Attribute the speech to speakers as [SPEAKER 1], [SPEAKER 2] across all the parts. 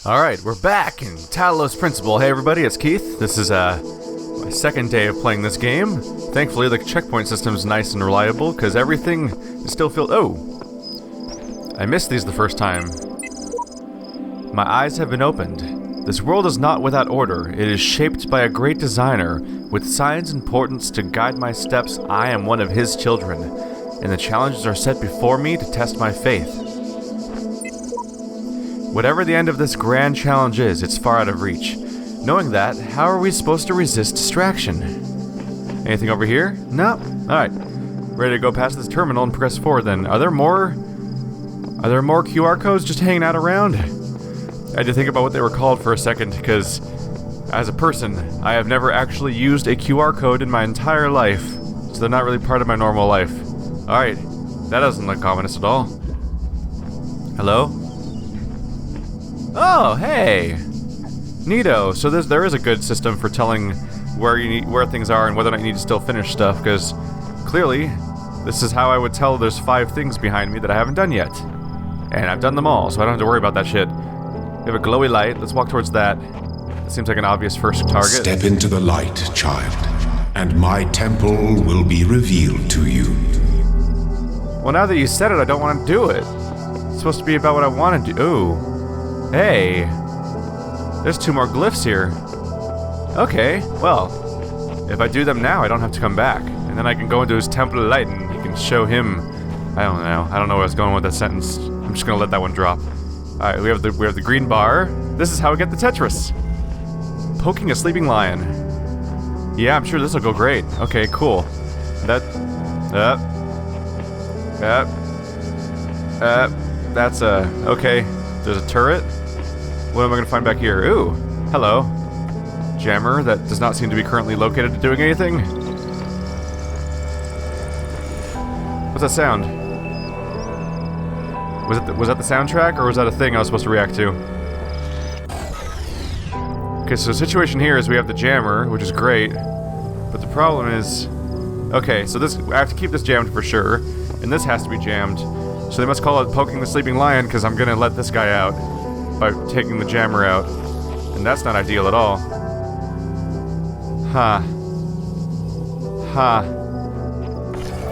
[SPEAKER 1] Alright, we're back in Talos Principle. Hey everybody, it's Keith. This is my second day of playing this game. Thankfully the checkpoint system's nice and reliable, because everything is still filled— Oh! I missed these the first time. My eyes have been opened. This world is not without order. It is shaped by a great designer. With signs and portents to guide my steps, I am one of his children, and the challenges are set before me to test my faith. Whatever the end of this grand challenge is, it's far out of reach. Knowing that, how are we supposed to resist distraction? Anything over here? No? Alright. Ready to go past this terminal and press forward then. Are there more QR codes just hanging out around? I had to think about what they were called for a second, because as a person, I have never actually used a QR code in my entire life, so they're not really part of my normal life. Alright. That doesn't look ominous at all. Hello? Oh, hey! Neato. So there is a good system for telling where things are and whether or not you need to still finish stuff, because clearly, this is how I would tell there's 5 things behind me that I haven't done yet. And I've done them all, so I don't have to worry about that shit. We have a glowy light. Let's walk towards that. That seems like an obvious first target.
[SPEAKER 2] Step into the light, child, and my temple will be revealed to you.
[SPEAKER 1] Well, now that you said it, I don't want to do it. It's supposed to be about what I want to do. Ooh. Hey, there's 2 more glyphs here. Okay, well, if I do them now, I don't have to come back. And then I can go into his Temple of Light and he can show him— I don't know where I was going with that sentence. I'm just gonna let that one drop. Alright, we have the green bar. This is how we get the Tetris. Poking a sleeping lion. Yeah, I'm sure this will go great. Okay, cool. That's okay. There's a turret. What am I gonna find back here? Ooh, hello. Jammer that does not seem to be currently located to doing anything. What's that sound? Was that the soundtrack, or was that a thing I was supposed to react to? Okay, so the situation here is we have the jammer, which is great, but the problem is— okay, so I have to keep this jammed for sure, and this has to be jammed. So they must call it poking the sleeping lion, because I'm gonna let this guy out by taking the jammer out. And that's not ideal at all.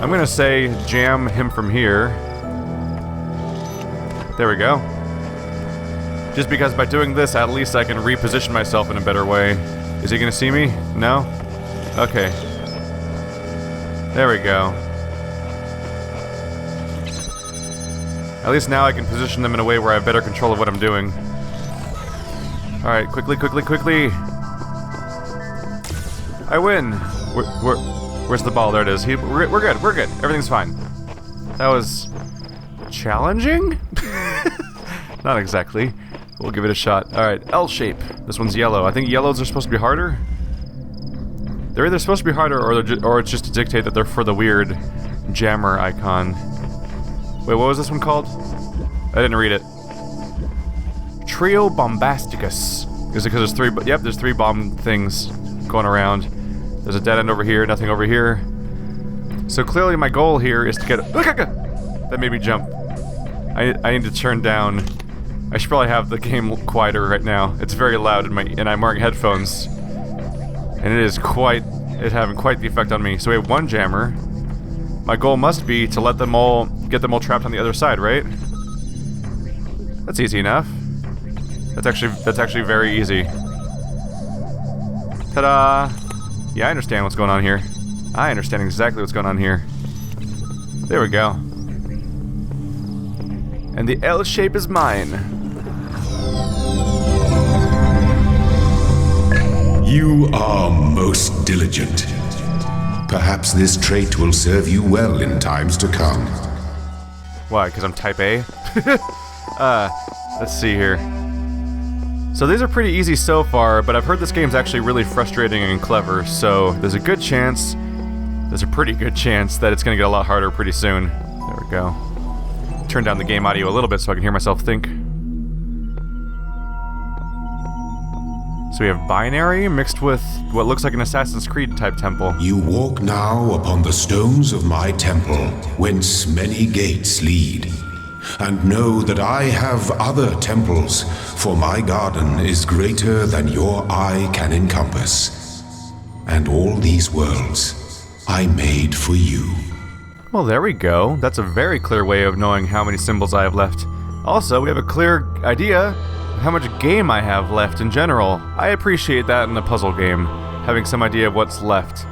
[SPEAKER 1] I'm gonna say jam him from here. There we go. Just because by doing this, at least I can reposition myself in a better way. Is he gonna see me? No? Okay. There we go. At least now I can position them in a way where I have better control of what I'm doing. Alright, quickly. I win! Where's the ball? There it is. We're good. Everything's fine. That was challenging? Not exactly. We'll give it a shot. Alright, L shape. This one's yellow. I think yellows are supposed to be harder? They're either supposed to be harder, or it's just to dictate that they're for the weird jammer icon. Wait, what was this one called? I didn't read it. Trio Bombasticus. Is it because there's 3? Yep, there's 3 bomb things going around. There's a dead end over here, nothing over here. So clearly my goal here is to get— that made me jump. I need to turn down— I should probably have the game quieter right now. It's very loud and I'm wearing headphones. And it is having quite the effect on me. So we have 1 jammer. My goal must be to get them all trapped on the other side, right? That's easy enough. That's actually very easy. Ta-da! Yeah, I understand what's going on here. I understand exactly what's going on here. There we go. And the L shape is mine.
[SPEAKER 2] You are most diligent. Perhaps this trait will serve you well in times to come.
[SPEAKER 1] Why, because I'm type A? Let's see here. So these are pretty easy so far, but I've heard this game's actually really frustrating and clever, so there's a pretty good chance that it's gonna get a lot harder pretty soon. There we go. Turn down the game audio a little bit so I can hear myself think. So we have binary mixed with what looks like an Assassin's Creed type temple.
[SPEAKER 2] You walk now upon the stones of my temple, whence many gates lead. and know that I have other temples, for my garden is greater than your eye can encompass. And all these worlds I made for you.
[SPEAKER 1] Well, there we go. That's a very clear way of knowing how many symbols I have left. Also, we have a clear idea of how much game I have left in general. I appreciate that in a puzzle game, having some idea of what's left.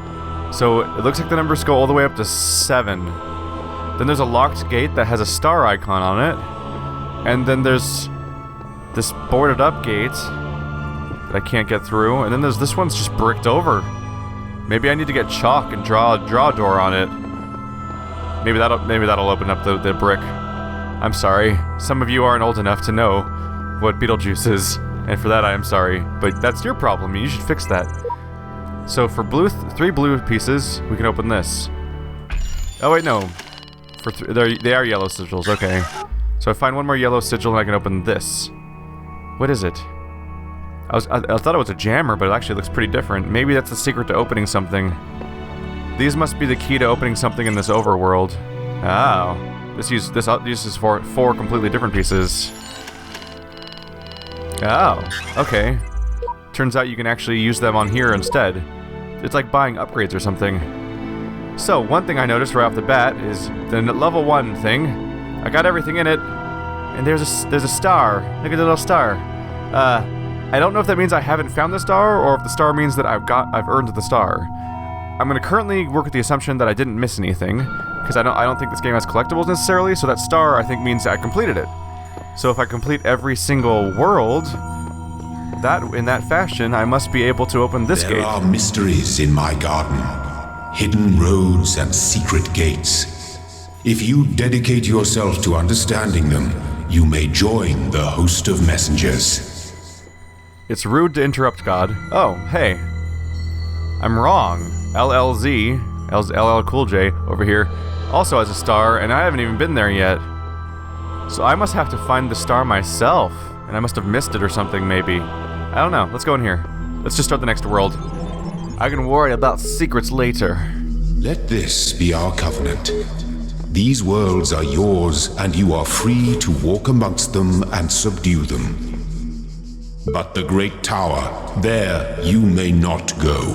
[SPEAKER 1] So, it looks like the numbers go all the way up to 7. Then there's a locked gate that has a star icon on it. And then there's this boarded up gate that I can't get through. And then there's this one's just bricked over. Maybe I need to get chalk and draw a door on it. Maybe that'll open up the brick. I'm sorry. Some of you aren't old enough to know what Beetlejuice is, and for that I am sorry. But that's your problem. You should fix that. So for 3 blue pieces, we can open this. Oh wait, no. For they are yellow sigils. Okay. So I find one more yellow sigil and I can open this. What is it? I thought it was a jammer, but it actually looks pretty different. Maybe that's the secret to opening something. These must be the key to opening something in this overworld. Oh. This uses 4 completely different pieces. Oh. Okay. Turns out you can actually use them on here instead. It's like buying upgrades or something. So, one thing I noticed right off the bat is the level 1 thing. I got everything in it, and there's a star. Look at the little star. I don't know if that means I haven't found the star, or if the star means that I've earned the star. I'm going to currently work with the assumption that I didn't miss anything, because I don't think this game has collectibles necessarily, so that star I think means I completed it. So if I complete every single world, in that fashion, I must be able to open this gate.
[SPEAKER 2] There are mysteries in my garden, hidden roads and secret gates. If you dedicate yourself to understanding them, you may join the host of messengers.
[SPEAKER 1] It's rude to interrupt God. Oh, hey. I'm wrong. LL Cool J over here also has a star, and I haven't even been there yet. So I must have to find the star myself, and I must have missed it or something, maybe. I don't know. Let's go in here. Let's just start the next world. I can worry about secrets later.
[SPEAKER 2] Let this be our covenant. These worlds are yours, and you are free to walk amongst them and subdue them. But the great tower, there you may not go.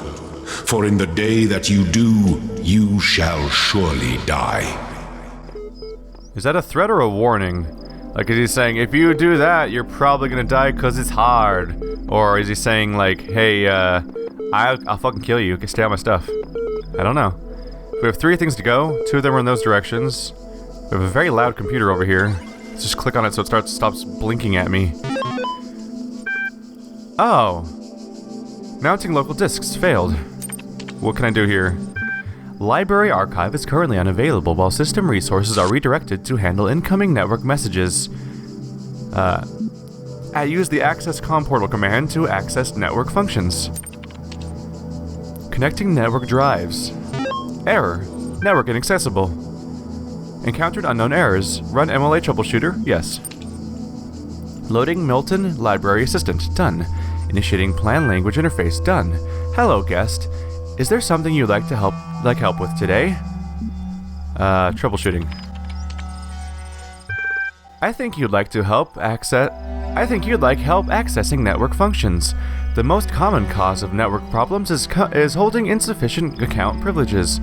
[SPEAKER 2] For in the day that you do, you shall surely die.
[SPEAKER 1] Is that a threat or a warning? Like, is he saying, if you do that, you're probably gonna die because it's hard? Or is he saying, like, hey, I'll fucking kill you, stay on my stuff? I don't know. We have 3 things to go. 2 of them are in those directions. We have a very loud computer over here. Let's just click on it so it stops blinking at me. Oh. Mounting local disks failed. What can I do here? Library archive is currently unavailable while system resources are redirected to handle incoming network messages. I use the access com portal command to access network functions. Connecting network drives. Error. Network inaccessible. Encountered unknown errors. Run MLA troubleshooter? Yes. Loading Milton Library Assistant. Done. Initiating plan language interface. Done. Hello, guest. Is there something you'd like help with today? Troubleshooting. I think you'd like help accessing network functions. The most common cause of network problems is holding insufficient account privileges.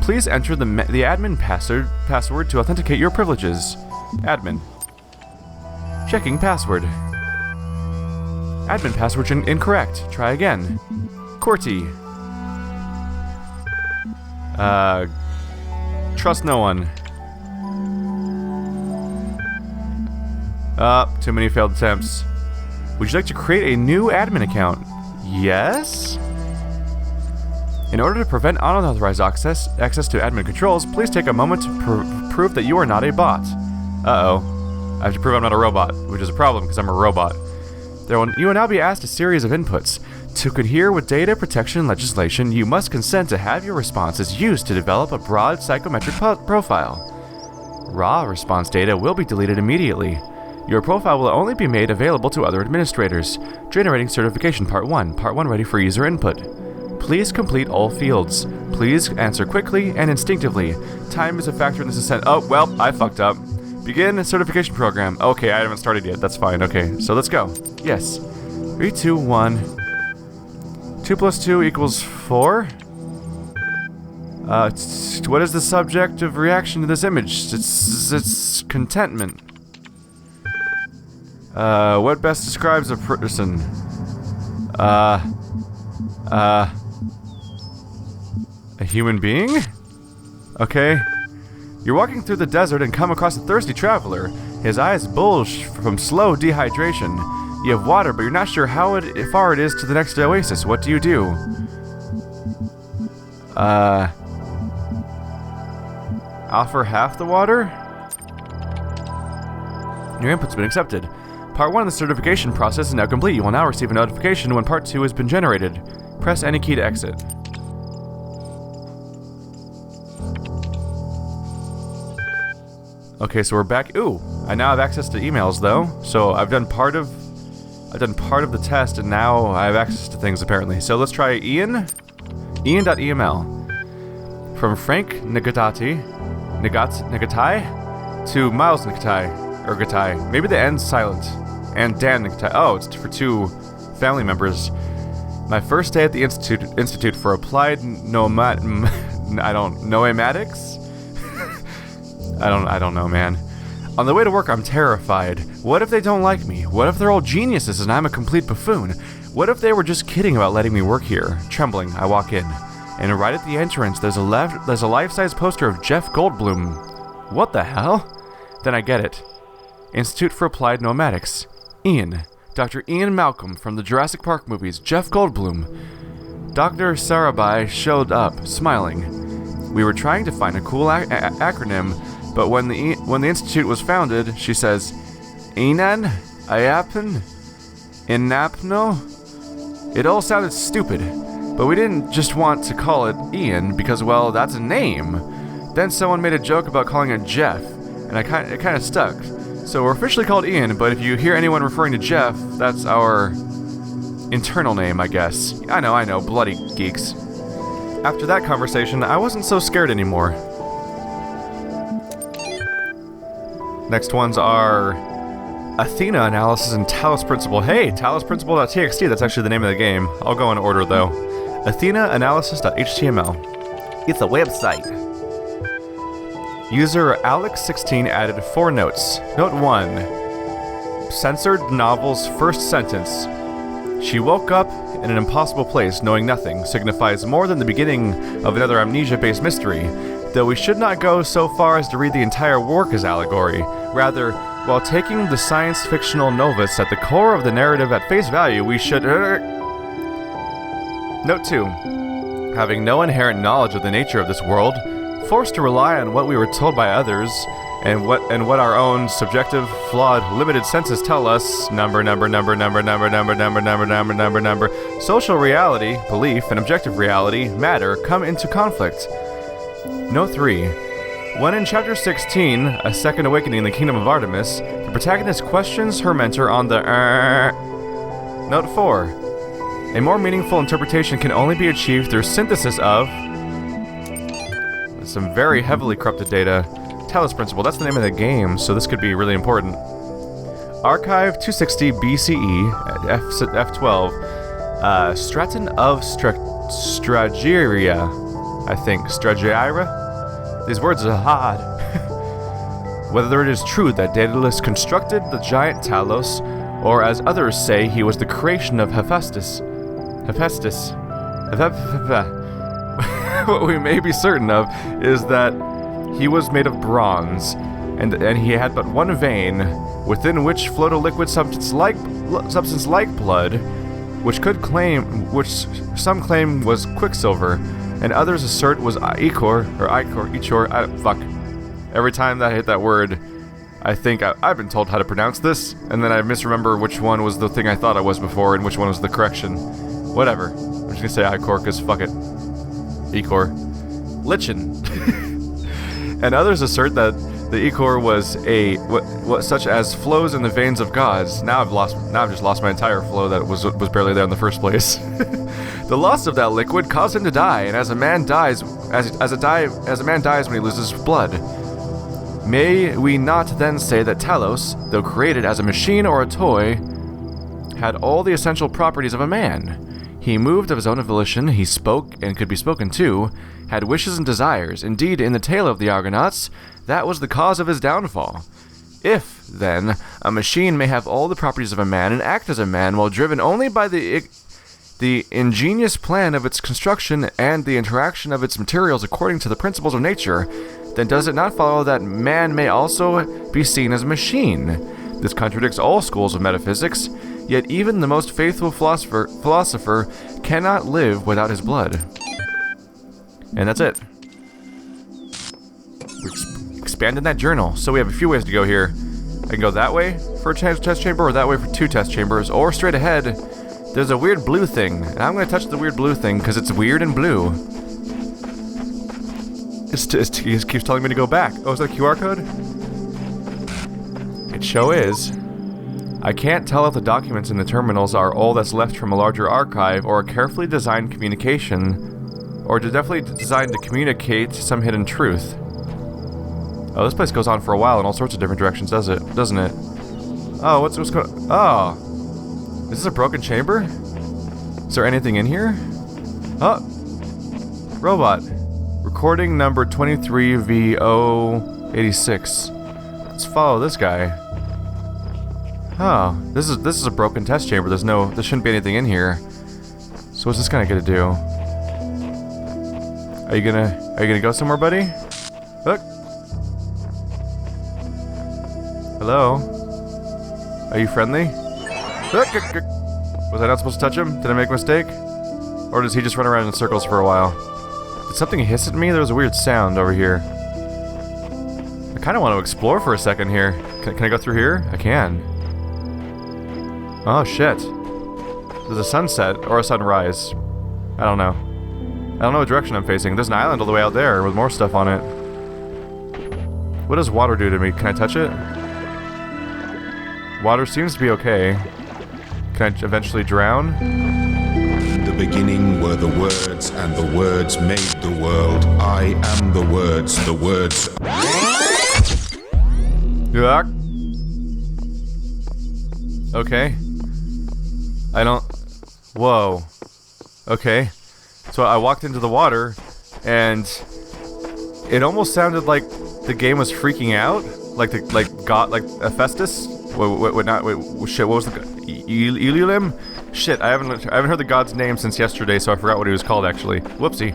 [SPEAKER 1] Please enter the admin password to authenticate your privileges. Admin. Checking password. Admin password incorrect. Try again. Corti. Trust no one. Too many failed attempts. Would you like to create a new admin account? Yes? In order to prevent unauthorized access to admin controls, please take a moment to prove that you are not a bot. Uh-oh. I have to prove I'm not a robot, which is a problem because I'm a robot. You will now be asked a series of inputs. To adhere with data protection legislation, you must consent to have your responses used to develop a broad psychometric profile. Raw response data will be deleted immediately. Your profile will only be made available to other administrators. Generating certification Part 1. Part 1 ready for user input. Please complete all fields. Please answer quickly and instinctively. Time is a factor in this ascent. Oh, well, I fucked up. Begin certification program. Okay, I haven't started yet. That's fine. Okay, so let's go. Yes. 3, 2, 1. 2 plus 2 equals 4. What is the subject of reaction to this image? It's contentment. What best describes a person? A human being? Okay. You're walking through the desert and come across a thirsty traveler. His eyes bulge from slow dehydration. You have water, but you're not sure how far it is to the next oasis. What do you do? Offer half the water? Your input's been accepted. Part 1 of the certification process is now complete. You will now receive a notification when Part 2 has been generated. Press any key to exit. Okay, so we're back. Ooh, I now have access to emails though. So I've done part of the test, and now I have access to things apparently. So let's try Ian. Ian.eml. From Frank Negatai to Miles Negatai. Maybe the end's silent. And Dan Negatai. Oh, it's for 2 family members. My first day at the Institute for Applied Nomadics? I don't know, man. On the way to work, I'm terrified. What if they don't like me? What if they're all geniuses and I'm a complete buffoon? What if they were just kidding about letting me work here? Trembling, I walk in. And right at the entrance, there's a life-size poster of Jeff Goldblum. What the hell? Then I get it. Institute for Applied Nomadics. Ian. Dr. Ian Malcolm from the Jurassic Park movies. Jeff Goldblum. Dr. Sarabhai showed up, smiling. We were trying to find a cool acronym, but when the institute was founded, she says, Inan, Ayapan, Inapno. It all sounded stupid, but we didn't just want to call it Ian because, well, that's a name. Then someone made a joke about calling it Jeff, and it kind of stuck. So we're officially called Ian, but if you hear anyone referring to Jeff, that's our internal name, I guess. I know, bloody geeks. After that conversation, I wasn't so scared anymore. Next ones are Athena Analysis and Talos Principle. Hey, Talos Principle.txt, that's actually the name of the game. I'll go in order, though. Athena Analysis.html. It's a website. User Alex16 added 4 notes. Note 1. Censored novel's first sentence. She woke up in an impossible place, knowing nothing, signifies more than the beginning of another amnesia-based mystery, though we should not go so far as to read the entire work as allegory. Rather, while taking the science-fictional novus at the core of the narrative at face value, we should... Note 2. Having no inherent knowledge of the nature of this world, forced to rely on what we were told by others, and what our own subjective, flawed, limited senses tell us, number, social reality, belief, and objective reality, matter, come into conflict. Note 3. When in Chapter 16, A Second Awakening in the Kingdom of Artemis, the protagonist questions her mentor on the Note 4. A more meaningful interpretation can only be achieved through synthesis of some very heavily corrupted data. Talos Principle, that's the name of the game, so this could be really important. Archive 260 BCE, F12. Straton of Strageria, I think. Strageira? These words are hard. Whether it is true that Daedalus constructed the giant Talos, or as others say, he was the creation of Hephaestus. What we may be certain of is that he was made of bronze, and he had but one vein, within which flowed a liquid substance like blood, which some claim was quicksilver, and others assert was ichor. Fuck. Every time that I hit that word, I think I've been told how to pronounce this, and then I misremember which one was the thing I thought I was before, and which one was the correction. Whatever. I'm just gonna say ichor, cause fuck it. Ichor. Lichen. And others assert that the ichor was what such as flows in the veins of gods. Now I've just lost my entire flow that was barely there in the first place. The loss of that liquid caused him to die, and as a man dies when he loses blood. May we not then say that Talos, though created as a machine or a toy, had all the essential properties of a man? He moved of his own volition, he spoke and could be spoken to, had wishes and desires. Indeed, in the tale of the Argonauts, that was the cause of his downfall. If, then, a machine may have all the properties of a man and act as a man while driven only by the ingenious plan of its construction and the interaction of its materials according to the principles of nature, then does it not follow that man may also be seen as a machine? This contradicts all schools of metaphysics, yet even the most faithful philosopher cannot live without his blood. And that's it. We expanded that journal, so we have a few ways to go here. I can go that way for a test chamber, or that way for 2 test chambers, or straight ahead. There's a weird blue thing, and I'm going to touch the weird blue thing because it's weird and blue. It just keeps telling me to go back. Oh, is that a QR code? It sure is. I can't tell if the documents in the terminals are all that's left from a larger archive or a carefully designed communication, or definitely designed to communicate some hidden truth. Oh, this place goes on for a while in all sorts of different directions, doesn't it? Oh, what's going... Oh! Is this a broken chamber? Is there anything in here? Oh! Robot. Recording number 23V086. Let's follow this guy. Oh, this is a broken test chamber. There shouldn't be anything in here. So what's this guy gonna do? Are you gonna go somewhere, buddy? Look. Hello? Are you friendly? Was I not supposed to touch him? Did I make a mistake? Or does he just run around in circles for a while? Did something hiss at me? There was a weird sound over here. I kind of want to explore for a second here. Can I go through here? I can. Oh shit. There's a sunset or a sunrise. I don't know. I don't know what direction I'm facing. There's an island all the way out there with more stuff on it. What does water do to me? Can I touch it? Water seems to be okay. Can I eventually drown?
[SPEAKER 2] In the beginning were the words, and the words made the world. I am the words, the words...
[SPEAKER 1] Yuck. Okay. I don't... Whoa. Okay. So I walked into the water, and it almost sounded like the game was freaking out. Like Hephaestus? Shit, what was the... Elilim? Shit, I haven't heard the god's name since yesterday, so I forgot what he was called, actually. Whoopsie.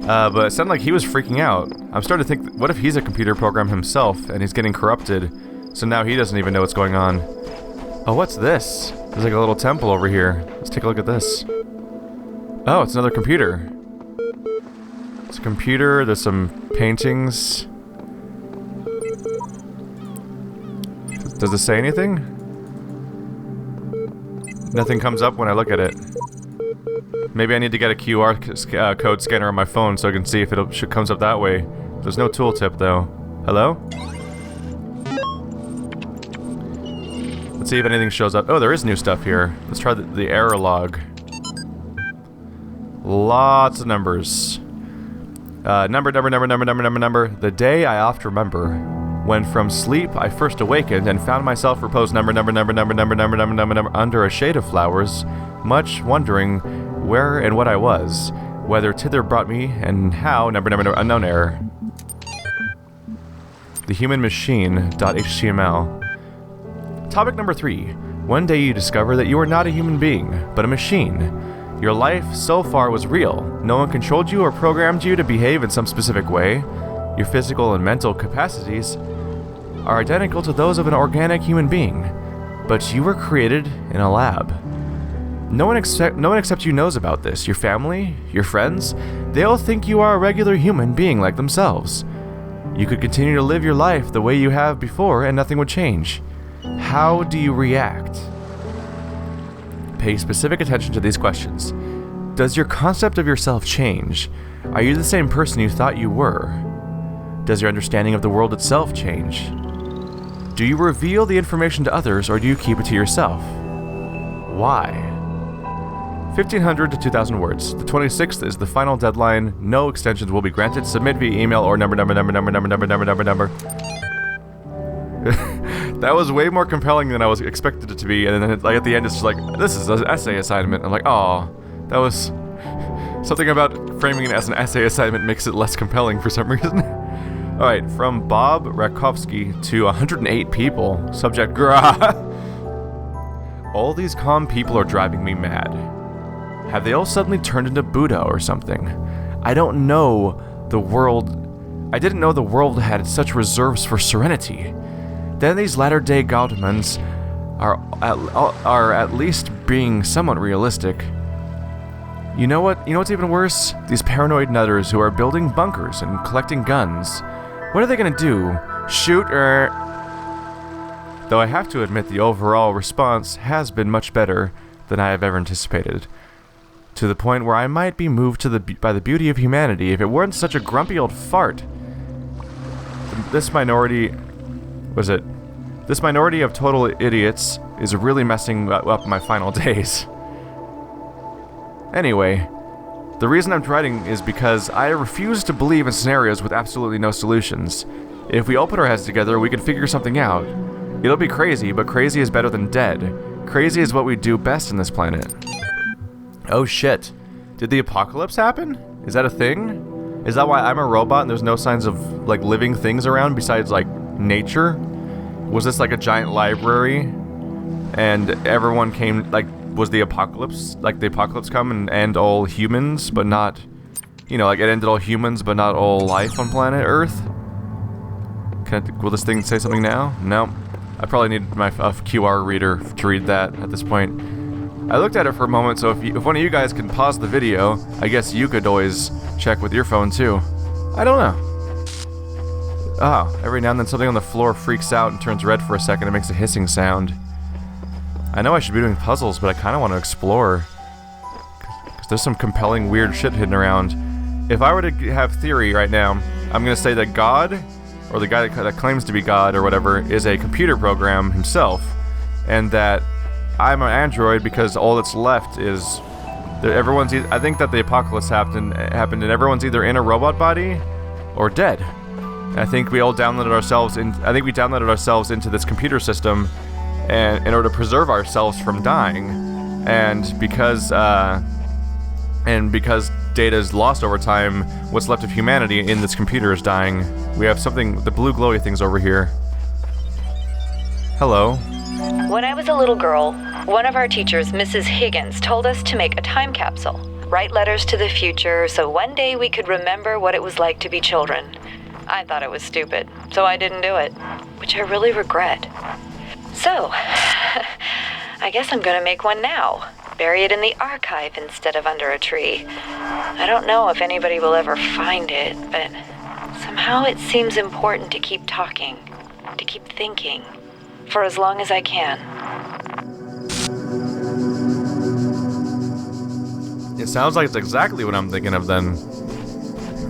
[SPEAKER 1] But it sounded like he was freaking out. I'm starting to think, what if he's a computer program himself, and he's getting corrupted, so now he doesn't even know what's going on. Oh, what's this? There's like a little temple over here. Let's take a look at this. Oh, it's another computer. It's a computer, there's some paintings. Does this say anything? Nothing comes up when I look at it. Maybe I need to get a QR code scanner on my phone so I can see if it comes up that way. There's no tooltip though. Hello? Let's see if anything shows up. Oh, there is new stuff here. Let's try the error log. Lots of numbers. Number. The day I oft remember, when from sleep I first awakened and found myself reposed number under a shade of flowers, much wondering where and what I was, whether thither brought me, and how unknown error. The human machine.html. Topic number 3. One day you discover that you are not a human being, but a machine. Your life so far was real. No one controlled you or programmed you to behave in some specific way. Your physical and mental capacities are identical to those of an organic human being, but you were created in a lab. No one except you knows about this. Your family, your friends, they all think you are a regular human being like themselves. You could continue to live your life the way you have before and nothing would change. How do you react? Pay specific attention to these questions. Does your concept of yourself change? Are you the same person you thought you were? Does your understanding of the world itself change? Do you reveal the information to others or do you keep it to yourself? Why? 1,500 to 2,000 words. The 26th is the final deadline. No extensions will be granted. Submit via email or number. That was way more compelling than I was expected it to be, and then like at the end it's just like, this is an essay assignment. I'm like, oh, that was... Something about framing it as an essay assignment makes it less compelling for some reason. Alright, from Bob Rakovsky to 108 people. Subject, grah. All these calm people are driving me mad. Have they all suddenly turned into Buddha or something? I didn't know the world had such reserves for serenity. Then these latter-day Gautams are at least being somewhat realistic. You know what's even worse? These paranoid nutters who are building bunkers and collecting guns. What are they gonna do? Shoot or... Though I have to admit the overall response has been much better than I have ever anticipated. To the point where I might be moved by the beauty of humanity if it weren't such a grumpy old fart. This minority of total idiots is really messing up my final days. Anyway, the reason I'm writing is because I refuse to believe in scenarios with absolutely no solutions. If we all put our heads together, we can figure something out. It'll be crazy, but crazy is better than dead. Crazy is what we do best in this planet. Oh shit. Did the apocalypse happen? Is that a thing? Is that why I'm a robot and there's no signs of, like, living things around besides, like, nature? Was this like a giant library? And everyone came, like, was the apocalypse, like the apocalypse come and end all humans, but not, you know, like it ended all humans, but not all life on planet Earth? Will this thing say something now? No. I probably need my QR reader to read that at this point. I looked at it for a moment, so if one of you guys can pause the video, I guess you could always check with your phone too. I don't know. Oh, every now and then something on the floor freaks out and turns red for a second and makes a hissing sound. I know I should be doing puzzles, but I kind of want to explore. Because there's some compelling weird shit hidden around. If I were to have theory right now, I'm going to say that God, or the guy that claims to be God or whatever, is a computer program himself. And that I'm an android because all that's left is... I think that the apocalypse happened and everyone's either in a robot body or dead. And I think we all downloaded ourselves into this computer system and in order to preserve ourselves from dying, and because data is lost over time, what's left of humanity in this computer is dying. We have something, the blue glowy things over here. Hello.
[SPEAKER 3] When I was a little girl, one of our teachers, Mrs. Higgins, told us to make a time capsule, write letters to the future, so one day we could remember what it was like to be children. I thought it was stupid, so I didn't do it, which I really regret. So, I guess I'm gonna make one now. Bury it in the archive instead of under a tree. I don't know if anybody will ever find it, but somehow it seems important to keep talking, to keep thinking, for as long as I can.
[SPEAKER 1] It sounds like it's exactly what I'm thinking of then.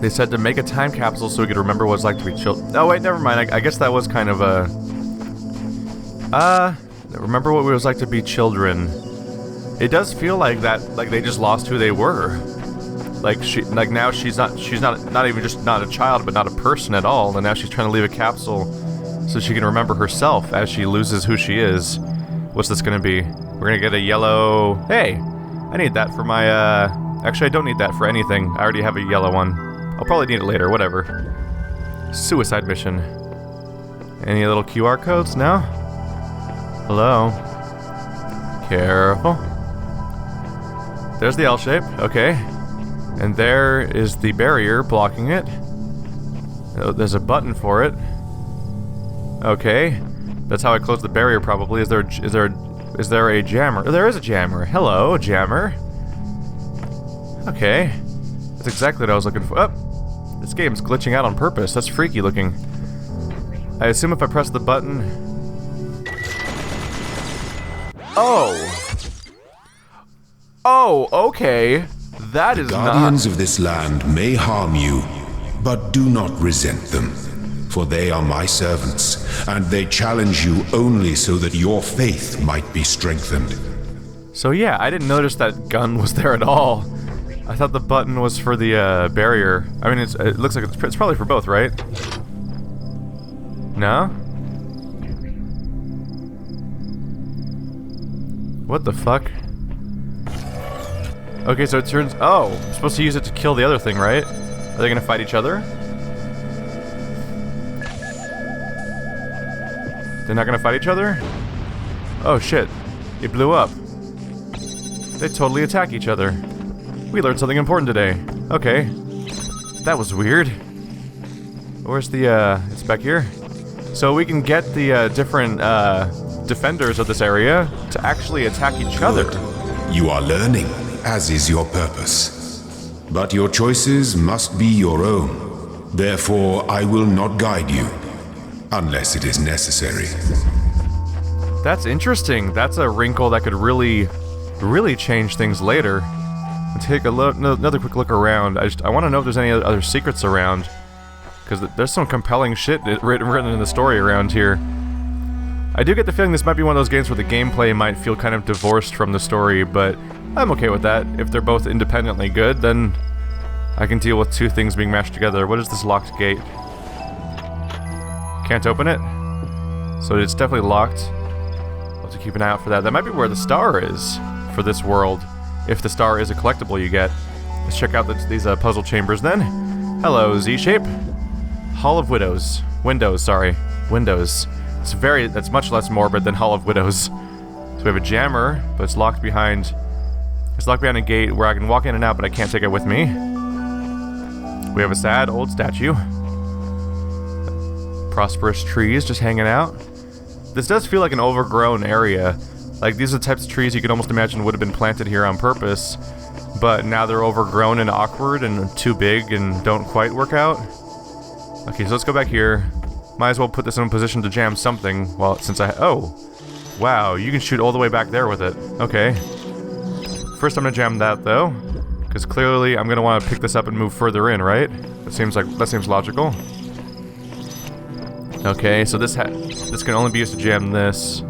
[SPEAKER 1] They said to make a time capsule so we could remember what it's like to be children. Oh wait, never mind. I guess that was kind of a... remember what it was like to be children. It does feel like that, like they just lost who they were. Like now she's not even just not a child, but not a person at all, and now she's trying to leave a capsule so she can remember herself as she loses who she is. What's this gonna be? We're gonna get a yellow... Hey! I need that for my, Actually, I don't need that for anything. I already have a yellow one. I'll probably need it later, whatever. Suicide mission. Any little QR codes? No? Hello? Careful. There's the L shape, okay. And there is the barrier blocking it. Oh, there's a button for it. Okay. That's how I close the barrier probably. Is there a jammer? Oh, there is a jammer. Hello, jammer. Okay. That's exactly what I was looking for. Oh! This game's glitching out on purpose. That's freaky looking. I assume if I press the button... Oh! Oh, okay. That is not...
[SPEAKER 2] Guardians of this land may harm you, but do not resent them. For they are my servants, and they challenge you only so that your faith might be strengthened.
[SPEAKER 1] So yeah, I didn't notice that gun was there at all. I thought the button was for the barrier. I mean, it looks like it's probably for both, right? No? What the fuck? Okay, so it turns... Oh, I'm supposed to use it to kill the other thing, right? Are they gonna fight each other? They're not gonna fight each other? Oh shit. It blew up. They totally attack each other. We learned something important today. Okay. That was weird. Where's the, it's back here? So we can get the, different, defenders of this area to actually attack each other.
[SPEAKER 2] You are learning, as is your purpose. But your choices must be your own. Therefore, I will not guide you, unless it is necessary.
[SPEAKER 1] That's interesting. That's a wrinkle that could really change things later. Let's take a look, another quick look around. I want to know if there's any other secrets around, because there's some compelling shit written in the story around here. I do get the feeling this might be one of those games where the gameplay might feel kind of divorced from the story, but I'm okay with that. If they're both independently good, then I can deal with two things being mashed together. What is this locked gate? Can't open it? So it's definitely locked. I'll have to keep an eye out for that. That might be where the star is for this world. If the star is a collectible you get. Let's check out these puzzle chambers then. Hello, Z-shape. Hall of Widows. Windows, sorry. Windows. That's much less morbid than Hall of Widows. So we have a jammer, but it's locked behind... It's locked behind a gate where I can walk in and out, but I can't take it with me. We have a sad old statue. Prosperous trees just hanging out. This does feel like an overgrown area. Like, these are the types of trees you could almost imagine would have been planted here on purpose, but now they're overgrown and awkward and too big and don't quite work out. Okay, so let's go back here. Might as well put this in a position to jam something, well, since oh! Wow, you can shoot all the way back there with it. Okay. First I'm gonna jam that, though, because clearly I'm gonna want to pick this up and move further in, right? That seems logical. Okay, so this can only be used to jam this.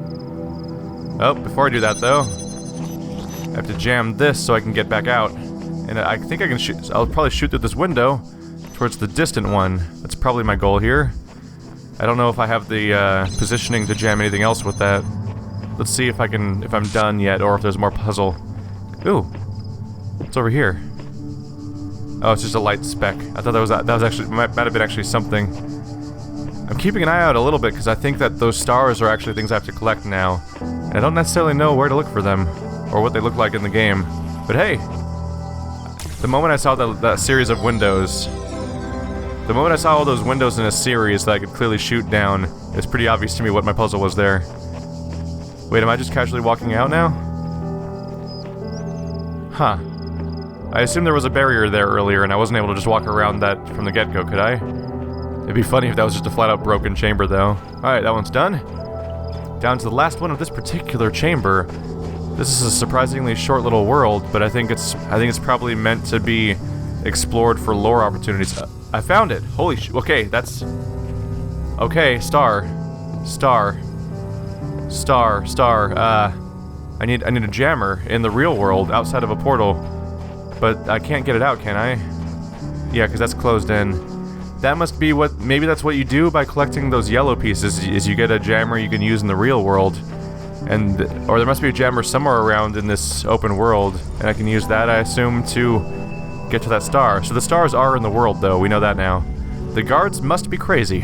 [SPEAKER 1] Oh, before I do that though, I have to jam this so I can get back out. And I think I can shoot, I'll probably shoot through this window towards the distant one. That's probably my goal here. I don't know if I have the positioning to jam anything else with that. Let's see if I'm done yet, or if there's more puzzle. Ooh, what's over here? Oh, it's just a light speck. I thought that was actually, might have been actually something. I'm keeping an eye out a little bit because I think that those stars are actually things I have to collect now. And I don't necessarily know where to look for them, or what they look like in the game. But hey, the moment I saw that series of windows, the moment I saw all those windows in a series that I could clearly shoot down, it's pretty obvious to me what my puzzle was there. Wait, am I just casually walking out now? Huh. I assumed there was a barrier there earlier and I wasn't able to just walk around that from the get-go, could I? It'd be funny if that was just a flat-out broken chamber, though. Alright, that one's done. Down to the last one of this particular chamber. This is a surprisingly short little world, but I think it's probably meant to be explored for lore opportunities. I found it! Holy sh... Okay, that's... Okay, star. I need a jammer in the real world, outside of a portal. But I can't get it out, can I? Yeah, because that's closed in. That must be what... Maybe that's what you do by collecting those yellow pieces, is you get a jammer you can use in the real world. Or there must be a jammer somewhere around in this open world, and I can use that, I assume, to get to that star. So the stars are in the world, though, we know that now. The guards must be crazy.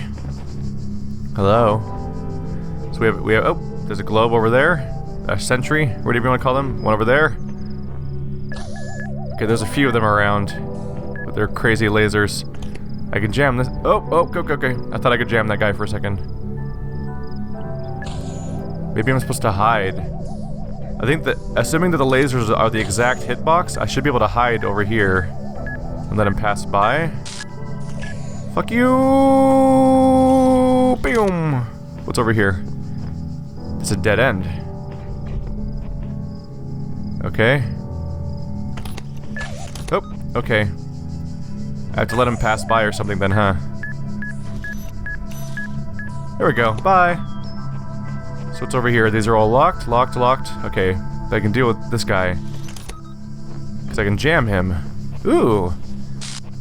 [SPEAKER 1] Hello? So we have... Oh, there's a globe over there. A sentry, whatever you want to call them. One over there. Okay, there's a few of them around with their crazy lasers. I can jam this. Oh, okay. I thought I could jam that guy for a second. Maybe I'm supposed to hide. I think that, assuming that the lasers are the exact hitbox, I should be able to hide over here and let him pass by. Fuck you! Boom! What's over here? It's a dead end. Okay. Oh, okay. I have to let him pass by or something then, huh? There we go. Bye! So what's over here? These are all locked? Locked. Okay. I can deal with this guy. Because I can jam him. Ooh!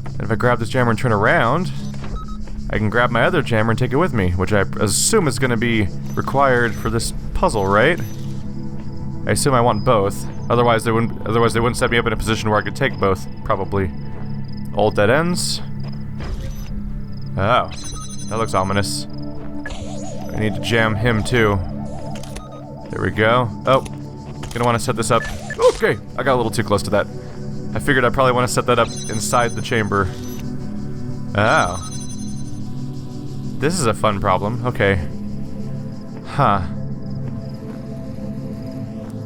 [SPEAKER 1] And if I grab this jammer and turn around, I can grab my other jammer and take it with me, which I assume is going to be required for this puzzle, right? I assume I want both. Otherwise they wouldn't set me up in a position where I could take both, probably. Old dead ends. Oh. That looks ominous. I need to jam him too. There we go. Oh. Gonna want to set this up. Okay. I got a little too close to that. I figured I'd probably want to set that up inside the chamber. Oh. This is a fun problem. Okay. Huh.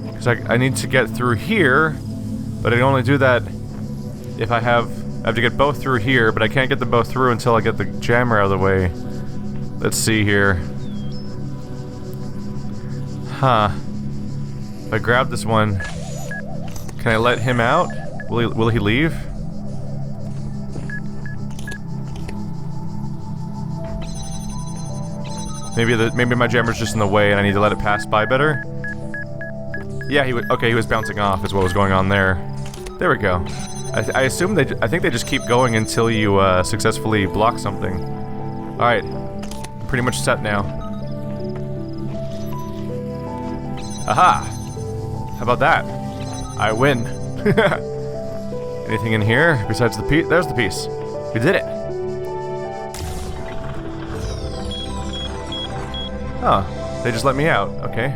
[SPEAKER 1] Because I need to get through here, but I can only do that if I have to get both through here, but I can't get them both through until I get the jammer out of the way. Let's see here. Huh. If I grab this one, can I let him out? Will he leave? Maybe my jammer's just in the way and I need to let it pass by better? Yeah, he was bouncing off is what was going on there. There we go. I assume I think they just keep going until you successfully block something. Alright. I'm pretty much set now. Aha! How about that? I win. Anything in here besides the piece? There's the piece. We did it. Oh, they just let me out. Okay.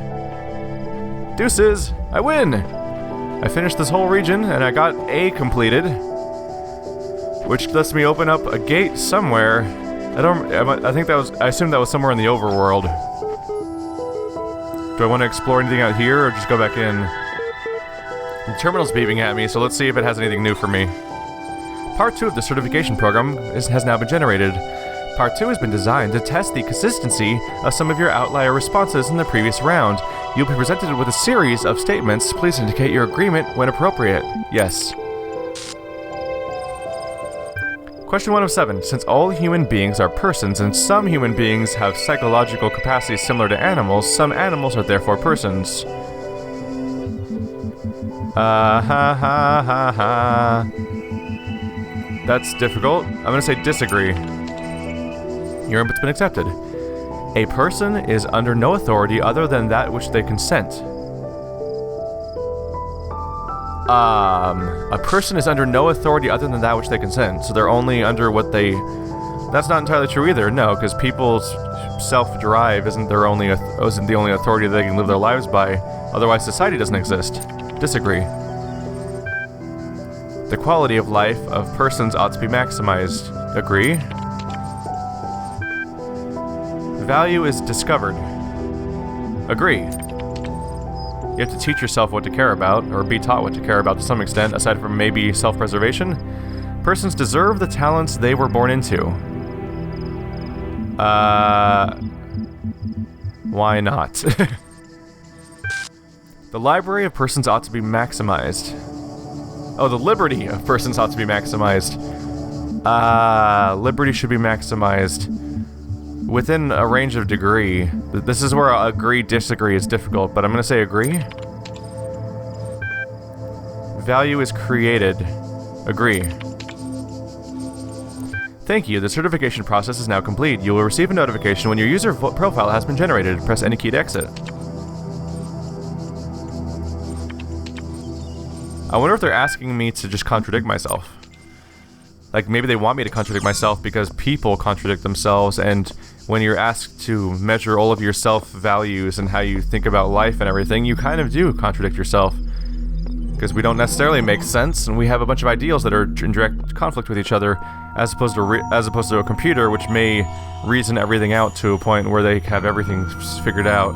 [SPEAKER 1] Deuces! I win! I finished this whole region, and I got A completed, which lets me open up a gate somewhere. I assume that was somewhere in the overworld. Do I want to explore anything out here, or just go back in? The terminal's beeping at me, so let's see if it has anything new for me. Part 2 of the certification program has now been generated. Part 2 has been designed to test the consistency of some of your outlier responses in the previous round. You'll be presented with a series of statements. Please indicate your agreement when appropriate. Yes. Question 1 of 7. Since all human beings are persons and some human beings have psychological capacities similar to animals, some animals are therefore persons. That's difficult. I'm gonna say disagree. Your input's been accepted. A person is under no authority other than that which they consent. A person is under no authority other than that which they consent, so they're only under what they... That's not entirely true either, no, because people's self-drive isn't the only authority that they can live their lives by, otherwise society doesn't exist. Disagree. The quality of life of persons ought to be maximized. Agree. Value is discovered. Agree. You have to teach yourself what to care about, or be taught what to care about to some extent, aside from maybe self-preservation. Persons deserve the talents they were born into. Why not? The library of persons ought to be maximized. Oh, the liberty of persons ought to be maximized. Liberty should be maximized. Within a range of degree. This is where agree, disagree is difficult, but I'm gonna say agree. Value is created. Agree. Thank you, the certification process is now complete. You will receive a notification when your user profile has been generated. Press any key to exit. I wonder if they're asking me to just contradict myself. Like, maybe they want me to contradict myself because people contradict themselves, and when you're asked to measure all of your self-values and how you think about life and everything, you kind of do contradict yourself. Because we don't necessarily make sense, and we have a bunch of ideals that are in direct conflict with each other, as opposed to a computer, which may reason everything out to a point where they have everything figured out.